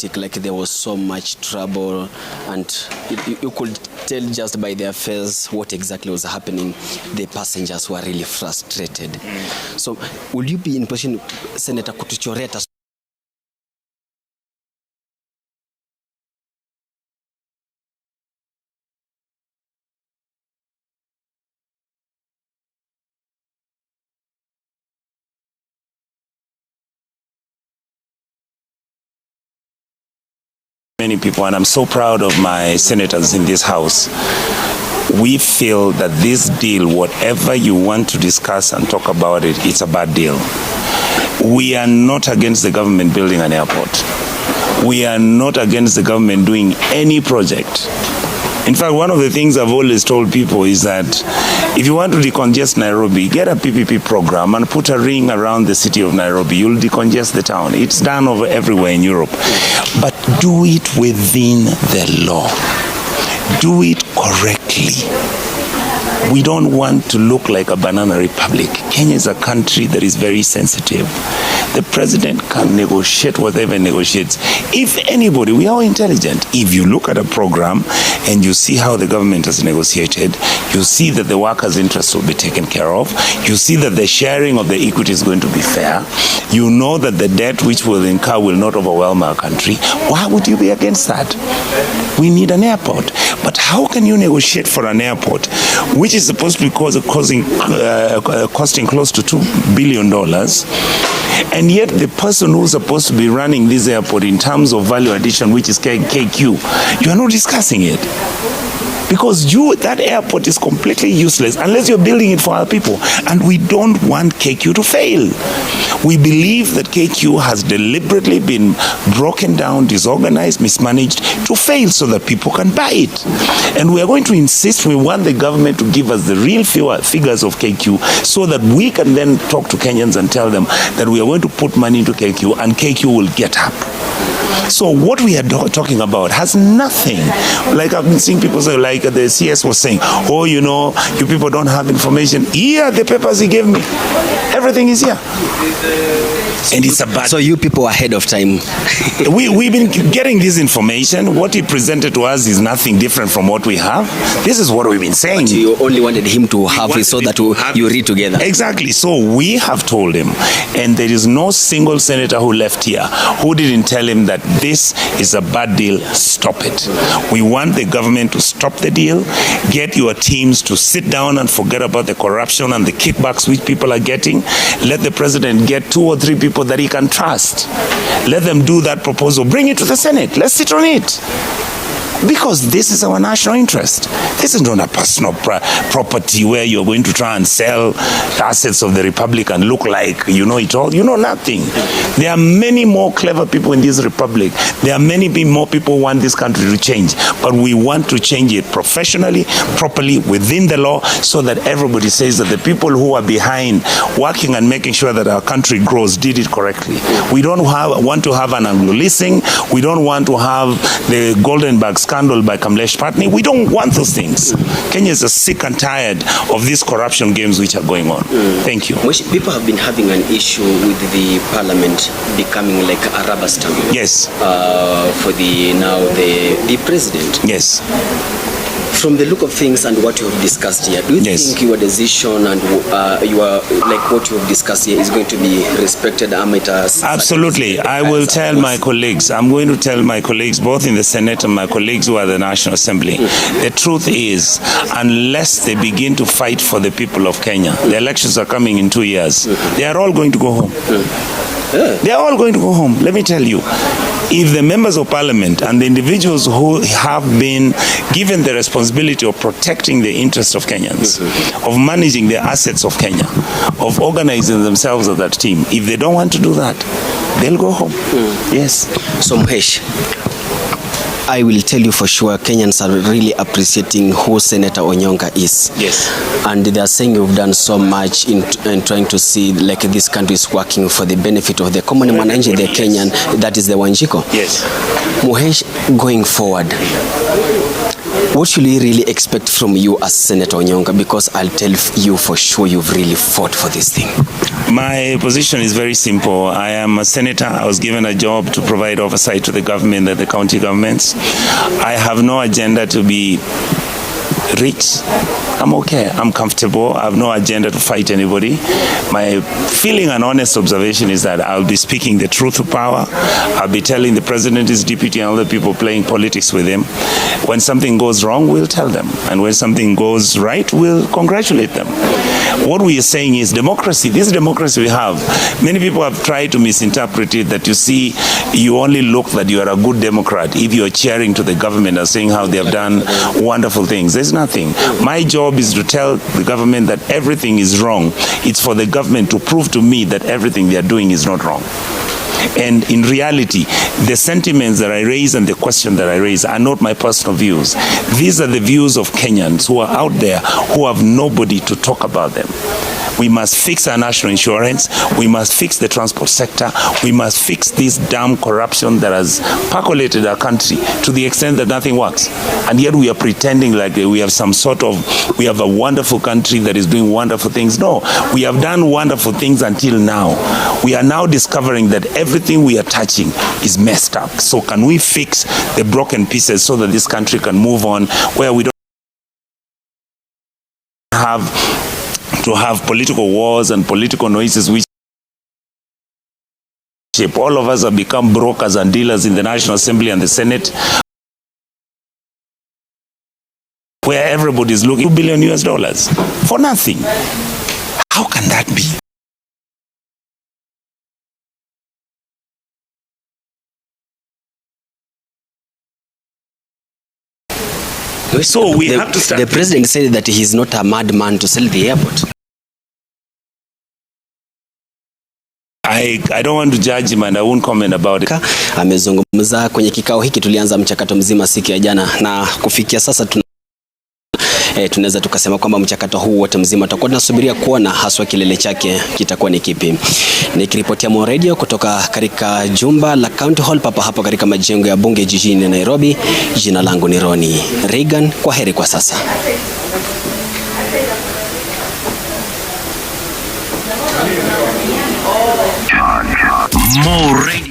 chaotic, like there was so much trouble, and you could tell just by their face what exactly was happening. The passengers were really frustrated. So would you be in position, Senator, kutuchorea many people, and I'm so proud of my senators in this house. We feel that this deal, whatever you want to discuss and talk about it, it's a bad deal. We are not against the government building an airport. We are not against the government doing any project. In fact, one of the things I've always told people is that if you want to decongest Nairobi, get a PPP program and put a ring around the city of Nairobi. You'll decongest the town. It's done over everywhere in Europe. But do it within the law. Do it correctly. We don't want to look like a banana republic. Kenya is a country that is very sensitive. The president can negotiate whatever negotiates. If anybody, we are intelligent. If you look at a program and you see how the government has negotiated, you see that the workers' interests will be taken care of. You see that the sharing of the equity is going to be fair. You know that the debt which will incur will not overwhelm our country. Why would you be against that? We need an airport. But how can you negotiate for an airport which is supposed to be costing close to $2 billion, and yet the person who's supposed to be running this airport in terms of value addition, which is KQ, you are not discussing it? Because that airport is completely useless unless you're building it for our people. And we don't want KQ to fail. We believe that KQ has deliberately been broken down, disorganized, mismanaged to fail so that people can buy it. And we are going to insist, we want the government to give us the real figures of KQ so that we can then talk to Kenyans and tell them that we are going to put money into KQ and KQ will get up. So what we are talking about has nothing. Like I've been seeing people say, like the CS was saying, oh, you know, you people don't have information. Here, the papers he gave me. Everything is here. And it's a bad... So you people are ahead of time. We've been getting this information. What he presented to us is nothing different from what we have. This is what we've been saying. But you only wanted him to have it so that you read together. Exactly. So we have told him, and there is no single senator who left here who didn't tell him that this is a bad deal. Stop it. We want the government to stop the deal. Get your teams to sit down and forget about the corruption and the kickbacks which people are getting. Let the president get 2 or 3 people that he can trust. Let them do that proposal. Bring it to the Senate. Let's sit on it. Because this is our national interest. This is not a personal property where you're going to try and sell the assets of the republic and look like you know it all. You know nothing. There are many more clever people in this republic. There are many more people who want this country to change. But we want to change it professionally, properly, within the law, so that everybody says that the people who are behind working and making sure that our country grows did it correctly. We don't want to have an Anglo-leasing. We don't want to have the Goldenberg scandal by Kamlesh Patni. We don't want those things. Kenya is sick and tired of these corruption games which are going on. Thank you. People have been having an issue with the parliament becoming like a rubber stamp. Yes. For the president. Yes. From the look of things and what you have discussed here, do you think your decision and what you have discussed here is going to be respected? Absolutely. I will tell my colleagues. I'm going to tell my colleagues, both in the Senate and my colleagues who are the National Assembly. The truth is, unless they begin to fight for the people of Kenya, the elections are coming in 2 years, they are all going to go home. They are all going to go home. Let me tell you, if the members of parliament and the individuals who have been given the responsibility of protecting the interests of Kenyans, of managing the assets of Kenya, of organizing themselves as that team, if they don't want to do that, they'll go home. Yes. So Mhesh, I will tell you for sure, Kenyans are really appreciating who Senator Onyonka is. Yes. And they are saying you've done so much in trying to see like this country is working for the benefit of the common man, the Kenyan, that is the Wanjiko. Yes. Mhesh, going forward, What should we really expect from you as Senator Onyonka? Because I'll tell you for sure you've really fought for this thing. My position is very simple. I am a senator. I was given a job to provide oversight to the government and the county governments. I have no agenda to be rich. I'm okay. I'm comfortable. I have no agenda to fight anybody. My feeling and honest observation is that I'll be speaking the truth to power. I'll be telling the president, his deputy, and other people playing politics with him. When something goes wrong, we'll tell them. And when something goes right, we'll congratulate them. What we are saying is democracy. This democracy we have, many people have tried to misinterpret it that you see, you only look that you are a good Democrat if you are cheering to the government and saying how they have done wonderful things. There's nothing. My job is to tell the government that everything is wrong. It's for the government to prove to me that everything they are doing is not wrong. And in reality, the sentiments that I raise and the question that I raise are not my personal views. These are the views of Kenyans who are out there who have nobody to talk about them. We must fix our national insurance. We must fix the transport sector. We must fix this damn corruption that has percolated our country to the extent that nothing works. And yet we are pretending like we have we have a wonderful country that is doing wonderful things. No, we have done wonderful things until now. We are now discovering that everything we are touching is messed up. So can we fix the broken pieces so that this country can move on, where we don't have to have political wars and political noises which all of us have become brokers and dealers in the National Assembly and the Senate, where everybody is looking $2 billion for nothing. How can that be? So we have to start. The president said that he's not a madman to sell the airport. I don't want to judge him and I won't comment about it. Amezungumza kwenye kikao hiki. Tulianza mchakato mzima siku ya jana na kufikia sasa tunaweza tukasema kwamba mchakato huu wote mzima tutakuwa tunasubiria kuona haswa kilele chake kitakuwa ni kipi. Nikiripotia Mo Radio kutoka katika jumba la County Hall hapa katika majengo ya bunge jijini Nairobi, jina langu ni Ronnie Reagan. Kwa heri kwa sasa. Mo Radio.